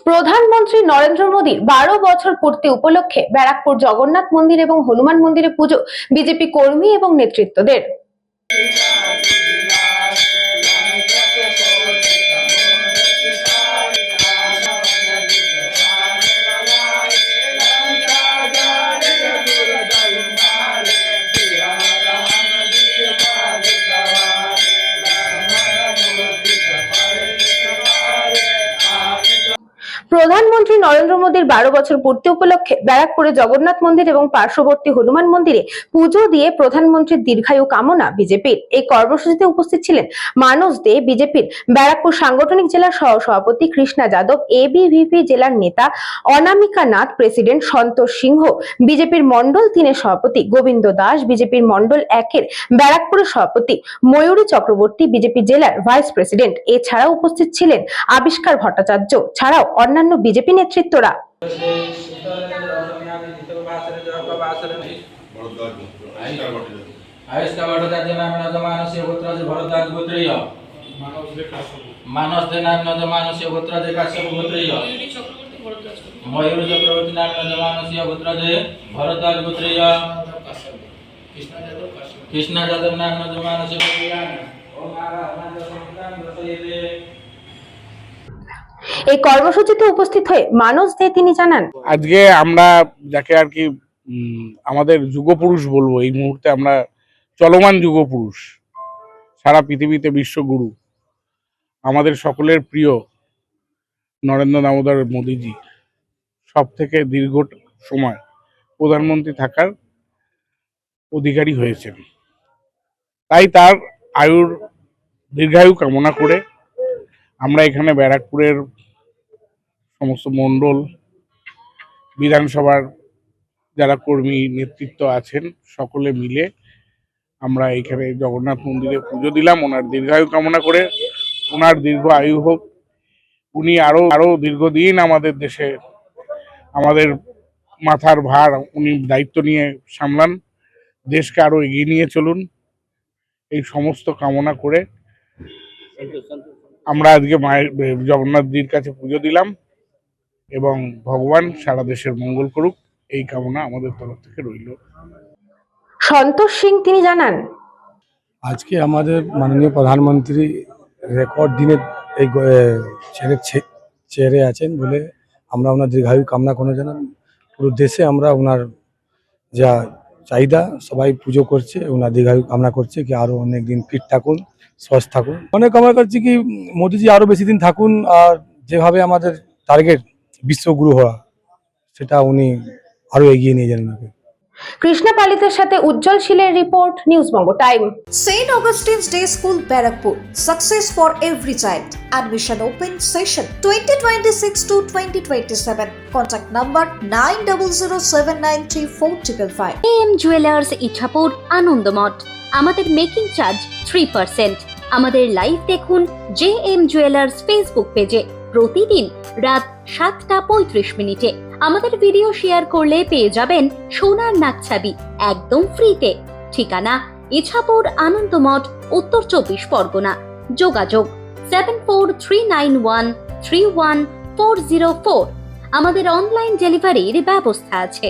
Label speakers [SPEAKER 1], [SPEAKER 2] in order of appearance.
[SPEAKER 1] প্রধানমন্ত্রী নরেন্দ্র মোদীর 12 বছর পূর্তি উপলক্ষে ব্যারাকপুর জগন্নাথ মন্দির এবং হনুমান মন্দিরে পুজো বিজেপি কর্মী এবং নেতৃত্বদের। প্রধানমন্ত্রী নরেন্দ্র মোদীর 12 বছর পূর্তি উপলক্ষে ব্যারাকপুরে জগন্নাথ মন্দির এবং পার্শ্ববর্তী হনুমান মন্দিরে পুজো দিয়ে প্রধানমন্ত্রীর দীর্ঘায়ু কামনা বিজেপির। এই কর্মসূচিতে উপস্থিত ছিলেন মানস দে, বিজেপির ব্যারাকপুর সাংগঠনিক জেলার সহ-সভাপতি কৃষ্ণা যাদব, এবিভিপি জেলার নেতা অনামিকা নাথ, প্রেসিডেন্ট সন্তোষ সিংহ, বিজেপির মন্ডল 3-এর সভাপতি গোবিন্দ দাস, বিজেপির মন্ডল 1-এর ব্যারাকপুরের সভাপতি ময়ূরী চক্রবর্তী, বিজেপি জেলার ভাইস প্রেসিডেন্ট। এছাড়াও উপস্থিত ছিলেন আবিষ্কার ভট্টাচার্য ছাড়াও অন্যান্য বিজেপি নেতৃত্বরা।
[SPEAKER 2] মানস দে নাম নজমানসীয় গোত্রাজে কাশ্যপ গোত্রীয়, ময়ূর চক্রবর্তী নাম নজমানসীয় গোত্রাজে ভরদ্বাজ গোত্রীয়, কৃষ্ণ যাদব নাম নজমানসীয় গোত্রীয়।
[SPEAKER 1] এই কর্মসূচিতে উপস্থিত হয়ে মানস দে তিনি জানান,
[SPEAKER 3] আজকে আমরা যাকে আর কি আমাদের যুগপুরুষ বলবো, এই মুহূর্তে আমরা চলমান যুগপুরুষ, সারা পৃথিবীতে বিশ্বগুরু, আমাদের সকলের প্রিয় নরেন্দ্র দামোদর মোদীজি সব থেকে দীর্ঘ সময় প্রধানমন্ত্রী থাকার অধিকারী হয়েছেন। তাই তার দীর্ঘায়ু কামনা করে আমরা এখানে ব্যারাকপুরের সমস্ত মণ্ডল, বিধানসভার যারা কর্মী নেতৃত্ব আছেন সকলে মিলে আমরা এখানে জগন্নাথ মন্দিরে পুজো দিলাম ওনার দীর্ঘায়ু কামনা করে। ওনার দীর্ঘ আয়ু হোক, উনি আরো দীর্ঘদিন আমাদের দেশে আমাদের মাথার ভার উনি দায়িত্ব নিয়ে সামলান, দেশকে আরো এগিয়ে নিয়ে চলুন, এই সমস্ত কামনা করে আমরা আজকে মায়ের জগন্নাথজির কাছে পুজো দিলাম এবং ভগবান সারা দেশের মঙ্গল করুক এই কামনা আমাদের তরফ থেকে রইল।
[SPEAKER 1] সন্তোষ সিং তিনি জানান,
[SPEAKER 4] আজকে আমাদের মাননীয় প্রধানমন্ত্রী রেকর্ড দিনে এই চেয়ারে আছেন বলে আমরা ওনার দীর্ঘায়ু কামনা করে জানান। পুরো দেশে আমরা ওনার যা চাহিদা সবাই পুজো করছে, ওনার দীর্ঘায়ু কামনা করছে কি আরো অনেক দিন ফিট থাকুন, সুস্থ থাকুন। অনেক কামনা করছি কি মোদিজি আরো বেশি দিন থাকুন, আর যেভাবে আমাদের টার্গেট বিশ্বগুরু হওয়া সেটা উনি আরো এগিয়ে নিয়ে যান।
[SPEAKER 1] কৃষ্ণা পালিতের সাথে উজ্জ্বল শীলের report, নিউজবঙ্গ time.
[SPEAKER 5] St. Augustine's Day School, Barakpur. Success for every child. Admission open session 2026 to 2027. Contact number 9007934555.
[SPEAKER 6] AM Jewelers Ichapur Anandamath. আমাদের মেকিং চার্জ 3%। আমাদের লাইভ দেখুন JM Jewelers ফেসবুক পেজে প্রতিদিন রাত 7:35 আমাদের ভিডিও শেয়ার করলে পেয়ে যাবেন সোনার নাকছাবি একদম ফ্রিতে। ঠিকানা ইছাপুর আনন্দমঠ, উত্তর 24 পরগনা। যোগাযোগ 7439131404। আমাদের অনলাইন ডেলিভারির ব্যবস্থা আছে।